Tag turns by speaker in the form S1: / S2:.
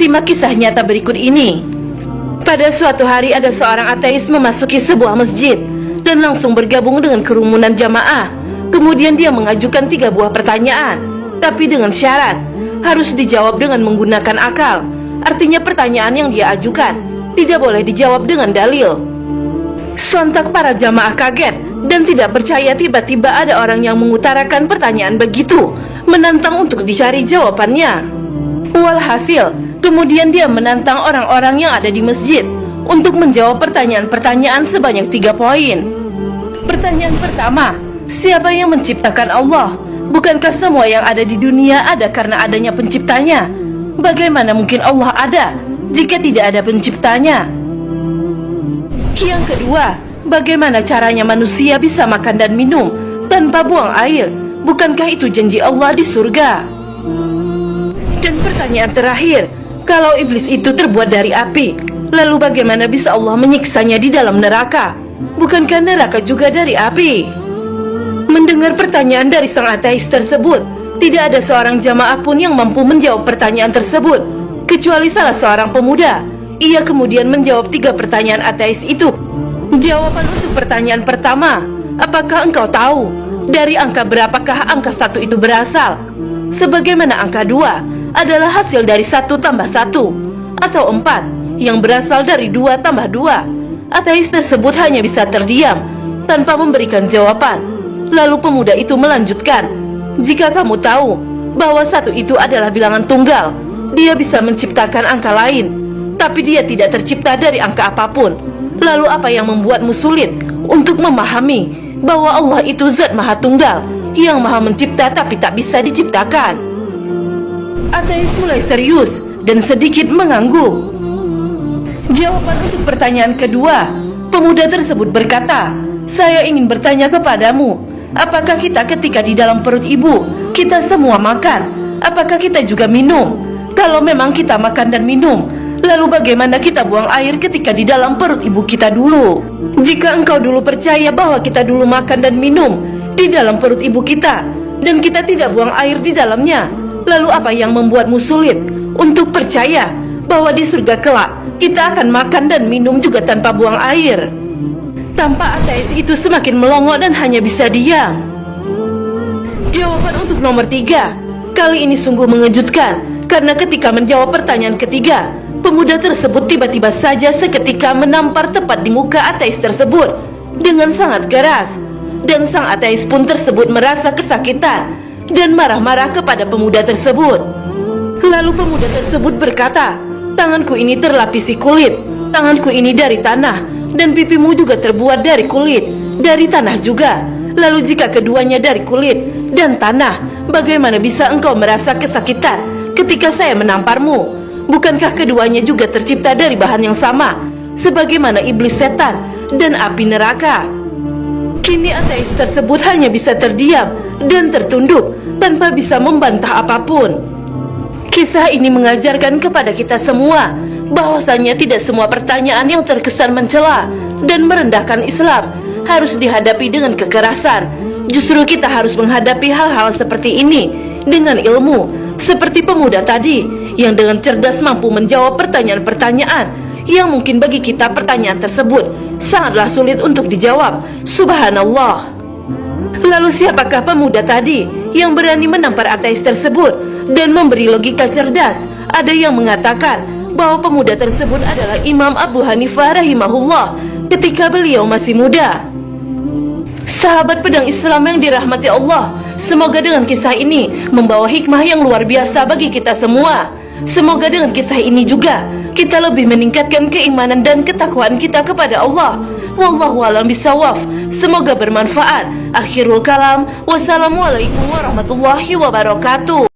S1: Simak kisah nyata berikut ini. Pada suatu hari ada seorang ateis memasuki sebuah masjid dan langsung bergabung dengan kerumunan jamaah. Kemudian dia mengajukan 3 buah pertanyaan, tapi dengan syarat harus dijawab dengan menggunakan akal. Artinya pertanyaan yang dia ajukan tidak boleh dijawab dengan dalil. Sontak para jamaah kaget dan tidak percaya. Tiba-tiba ada orang yang mengutarakan pertanyaan begitu, menantang untuk dicari jawabannya. Walhasil, kemudian dia menantang orang-orang yang ada di masjid untuk menjawab pertanyaan-pertanyaan sebanyak 3 poin. Pertanyaan pertama, siapa yang menciptakan Allah? Bukankah semua yang ada di dunia ada karena adanya penciptanya? Bagaimana mungkin Allah ada jika tidak ada penciptanya? Yang kedua, bagaimana caranya manusia bisa makan dan minum tanpa buang air? Bukankah itu janji Allah di surga? Dan pertanyaan terakhir, kalau iblis itu terbuat dari api, lalu bagaimana bisa Allah menyiksanya di dalam neraka? Bukankah neraka juga dari api? Mendengar pertanyaan dari sang ateis tersebut, tidak ada seorang jamaah pun yang mampu menjawab pertanyaan tersebut, kecuali salah seorang pemuda. Ia kemudian menjawab 3 pertanyaan ateis itu. Jawaban untuk pertanyaan pertama, apakah engkau tahu dari angka berapakah angka 1 itu berasal? Sebagaimana angka 2 adalah hasil dari 1 tambah 1, atau 4 yang berasal dari 2 tambah 2. Ateis tersebut hanya bisa terdiam tanpa memberikan jawaban. Lalu pemuda itu melanjutkan, jika kamu tahu bahwa 1 itu adalah bilangan tunggal, dia bisa menciptakan angka lain, tapi dia tidak tercipta dari angka apapun. Lalu apa yang membuatmu sulit untuk memahami bahwa Allah itu zat maha tunggal yang maha mencipta tapi tak bisa diciptakan? Ateis mulai serius dan sedikit mengangguk. Jawaban untuk pertanyaan kedua, pemuda tersebut berkata, saya ingin bertanya kepadamu, apakah kita ketika di dalam perut ibu, kita semua makan? Apakah kita juga minum? Kalau memang kita makan dan minum, lalu bagaimana kita buang air ketika di dalam perut ibu kita dulu? Jika engkau dulu percaya bahwa kita dulu makan dan minum di dalam perut ibu kita, dan kita tidak buang air di dalamnya, lalu apa yang membuatmu sulit untuk percaya bahwa di surga kelak kita akan makan dan minum juga tanpa buang air? Tampak ateis itu semakin melongo dan hanya bisa diam. Jawaban untuk nomor 3, kali ini sungguh mengejutkan, karena ketika menjawab pertanyaan ketiga, pemuda tersebut tiba-tiba saja seketika menampar tepat di muka ateis tersebut dengan sangat keras. Dan sang ateis pun tersebut merasa kesakitan dan marah-marah kepada pemuda tersebut. Lalu pemuda tersebut berkata, tanganku ini terlapisi kulit, tanganku ini dari tanah, dan pipimu juga terbuat dari kulit, dari tanah juga. Lalu jika keduanya dari kulit dan tanah, bagaimana bisa engkau merasa kesakitan ketika saya menamparmu? Bukankah keduanya juga tercipta dari bahan yang sama, sebagaimana iblis, setan, dan api neraka? Kini ateis tersebut hanya bisa terdiam dan tertunduk tanpa bisa membantah apapun. Kisah ini mengajarkan kepada kita semua bahwasanya tidak semua pertanyaan yang terkesan mencela dan merendahkan Islam harus dihadapi dengan kekerasan. Justru kita harus menghadapi hal-hal seperti ini dengan ilmu, seperti pemuda tadi yang dengan cerdas mampu menjawab pertanyaan-pertanyaan yang mungkin bagi kita pertanyaan tersebut sangatlah sulit untuk dijawab. Subhanallah. Lalu siapakah pemuda tadi yang berani menampar ateis tersebut dan memberi logika cerdas? Ada yang mengatakan bahwa pemuda tersebut adalah Imam Abu Hanifah rahimahullah ketika beliau masih muda. Sahabat pedang Islam yang dirahmati Allah, semoga dengan kisah ini membawa hikmah yang luar biasa bagi kita semua. Semoga dengan kisah ini juga kita lebih meningkatkan keimanan dan ketakwaan kita kepada Allah. Wallahu a'lam bishawab. Semoga bermanfaat. Akhirul kalam. Wassalamualaikum warahmatullahi wabarakatuh.